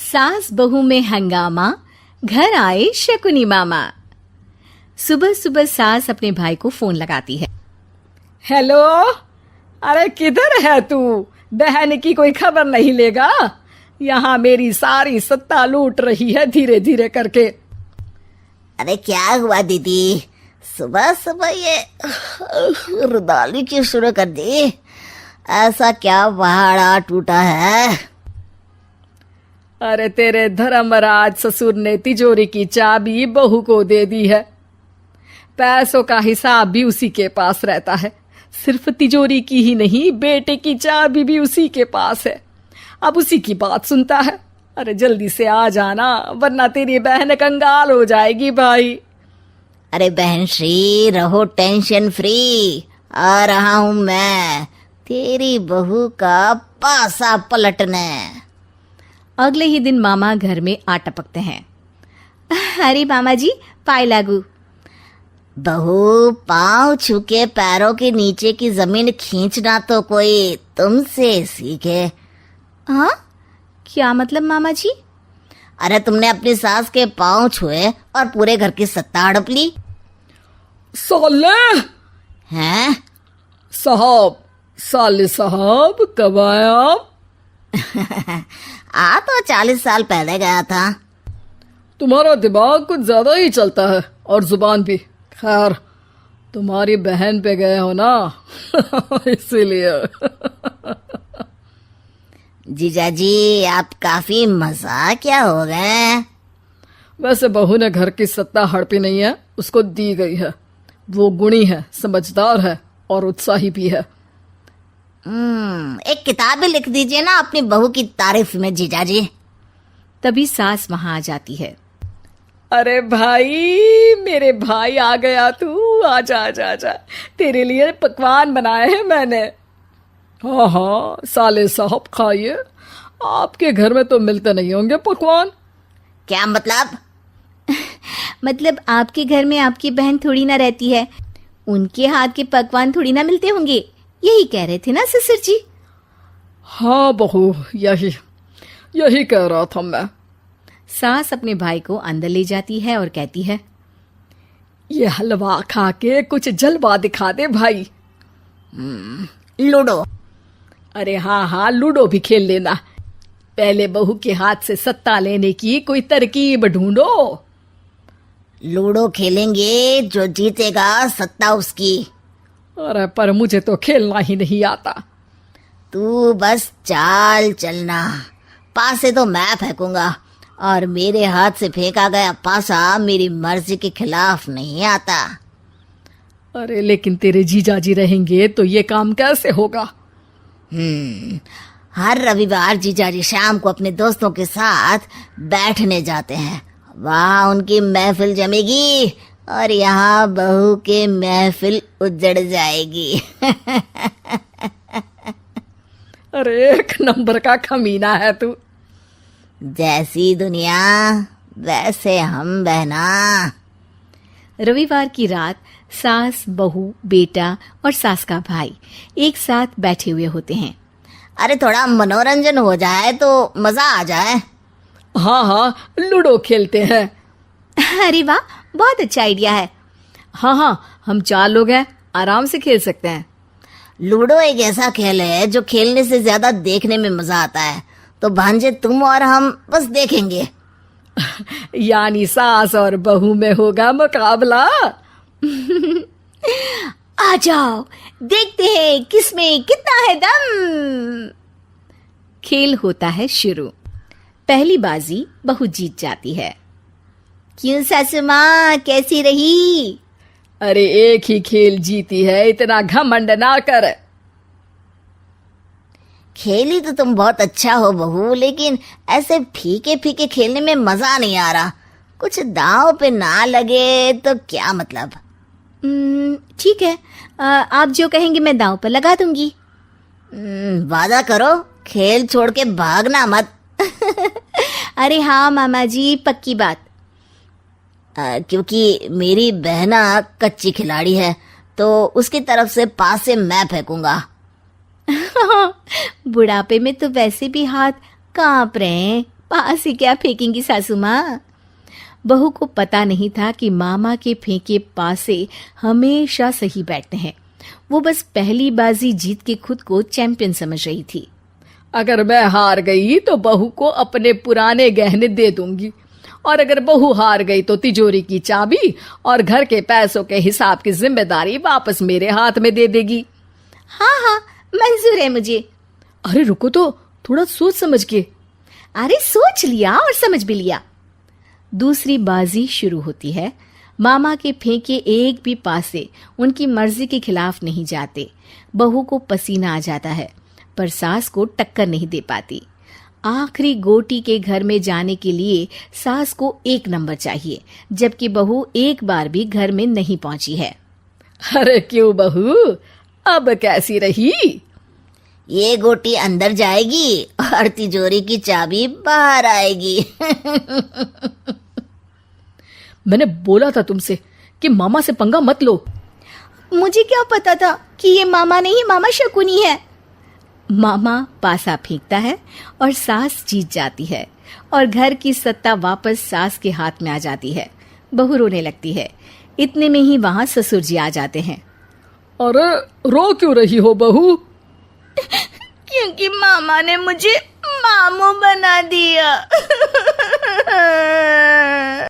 सास बहू में हंगामा, घर आए शकुनी मामा। सुबह सुबह सास अपने भाई को फोन लगाती है। हेलो, अरे किधर है तू? बहन की कोई खबर नहीं लेगा? यहाँ मेरी सारी सत्ता लूट रही है धीरे धीरे करके। अरे क्या हुआ दीदी, सुबह सुबह ये रुदाली क्यों शुरू कर दी? ऐसा क्या पहाड़ा टूटा है? अरे तेरे धर्मराज ससुर ने तिजोरी की चाबी बहू को दे दी है। पैसों का हिसाब भी उसी के पास रहता है। सिर्फ तिजोरी की ही नहीं, बेटे की चाबी भी उसी के पास है। अब उसी की बात सुनता है। अरे जल्दी से आ जाना, वरना तेरी बहन कंगाल हो जाएगी भाई। अरे बहन श्री, रहो टेंशन फ्री। आ रहा हूं मैं, तेरी बहू का पासा पलटने। अगले ही दिन मामा घर में आ टपकते हैं। अरे मामा जी, पाए लागू। बहू, पाँव छूके पैरों के नीचे की जमीन खींचना तो कोई तुमसे सीखे। हाँ, क्या मतलब मामा जी? अरे तुमने अपनी सास के पाँव छुए और पूरे घर की सत्ता हड़प ली। साले हैं? साले साहब कब आए आप? आ तो 40 साल पहले गया था। तुम्हारा दिमाग कुछ ज्यादा ही चलता है और जुबान भी। खैर, तुम्हारी बहन पे गए हो ना इसीलिए। जीजाजी, आप काफी मजाकिया हो गए। वैसे बहू ने घर की सत्ता हड़पी नहीं है, उसको दी गई है। वो गुणी है, समझदार है और उत्साही भी है। एक किताब भी लिख दीजिए ना अपनी बहू की तारीफ में जीजाजी। तभी सास वहां आ जाती है। अरे भाई, मेरे भाई आ गया तू। आजा आजा आजा, तेरे लिए पकवान बनाए हैं मैंने। हाँ हाँ साले साहब, खाइए। आपके घर में तो मिलते नहीं होंगे पकवान। क्या मतलब? मतलब आपके घर में आपकी बहन थोड़ी ना रहती है, उनके हाथ के पकवान थोड़ी ना मिलते होंगे, यही कह रहे थे ना ससुर जी? हाँ बहू, यही कह रहा था मैं। सास अपने भाई को अंदर ले जाती है और कहती है, ये हलवा खा के कुछ जलवा दिखा दे भाई। लूडो। अरे हाँ हाँ, लूडो भी खेल लेना। पहले बहू के हाथ से सत्ता लेने की कोई तरकीब ढूंढो। लूडो खेलेंगे, जो जीतेगा सत्ता उसकी। अरे पर मुझे तो खेलना ही नहीं आता। तू बस चाल चलना, पासे तो मैं फेंकूंगा और मेरे हाथ से फेंका गया पासा मेरी मर्जी के खिलाफ नहीं आता। अरे लेकिन तेरे जीजाजी रहेंगे तो ये काम कैसे होगा? हर रविवार जीजाजी शाम को अपने दोस्तों के साथ बैठने जाते हैं। वहाँ उनकी महफिल जमेगी और यहाँ बहू के महफिल उजड़ जाएगी। अरे एक नंबर का खमीना है तू। जैसी दुनिया वैसे हम बहना। रविवार की रात सास, बहू, बेटा और सास का भाई एक साथ बैठे हुए होते हैं। अरे थोड़ा मनोरंजन हो जाए तो मजा आ जाए। हाँ हाँ, लूडो खेलते हैं। अरे वाह, बहुत अच्छा आइडिया है। हाँ हाँ, हम 4 लोग हैं, आराम से खेल सकते हैं। लूडो एक ऐसा खेल है जो खेलने से ज्यादा देखने में मजा आता है। तो भांजे तुम और हम बस देखेंगे। यानी सास और बहू में होगा मुकाबला। आ जाओ, देखते हैं किसमें कितना है दम। खेल होता है शुरू। पहली बाजी बहू जीत जाती है। क्यों सासू माँ, कैसी रही? अरे एक ही खेल जीती है, इतना घमंड ना कर। खेली तो तुम बहुत अच्छा हो बहू, लेकिन ऐसे फीके फीके खेलने में मजा नहीं आ रहा। कुछ दांव पे ना लगे तो क्या मतलब? ठीक है, आप जो कहेंगे मैं दांव पर लगा दूंगी। वादा करो, खेल छोड़ के भागना मत। अरे हाँ मामा जी, पक्की बात। क्योंकि मेरी बहना कच्ची खिलाड़ी है, तो उसकी तरफ से पास से मैं फेंकूंगा। बुढ़ापे में तो वैसे भी हाथ कांप रहे हैं, पास ही क्या फेंकेंगी सासू माँ। बहू को पता नहीं था कि मामा के फेंके पासे हमेशा सही बैठते हैं। वो बस पहली बाजी जीत के खुद को चैंपियन समझ रही थी। अगर मैं हार गई तो बहू को अपने पुराने गहने दे दूंगी, और अगर बहू हार गई तो तिजोरी की चाबी और घर के पैसों के हिसाब की जिम्मेदारी वापस मेरे हाथ में दे देगी। हाँ हाँ, मंजूर है मुझे। अरे रुको तो, थोड़ा सोच समझ के। अरे सोच लिया और समझ भी लिया। दूसरी बाजी शुरू होती है। मामा के फेंके एक भी पासे उनकी मर्जी के खिलाफ नहीं जाते। बहू को पसीना आ जाता है, पर सास को टक्कर नहीं दे पाती। आखिरी गोटी के घर में जाने के लिए सास को 1 नंबर चाहिए, जबकि बहू एक बार भी घर में नहीं पहुंची है। अरे क्यों बहू, अब कैसी रही? ये गोटी अंदर जाएगी और तिजोरी की चाबी बाहर आएगी। मैंने बोला था तुमसे कि मामा से पंगा मत लो। मुझे क्या पता था कि ये मामा नहीं, मामा शकुनी है। मामा पासा फेंकता है और सास जीत जाती है और घर की सत्ता वापस सास के हाथ में आ जाती है। बहू रोने लगती है। इतने में ही वहां ससुर जी आ जाते हैं। अरे रो क्यों रही हो बहू? क्योंकि मामा ने मुझे मामू बना दिया।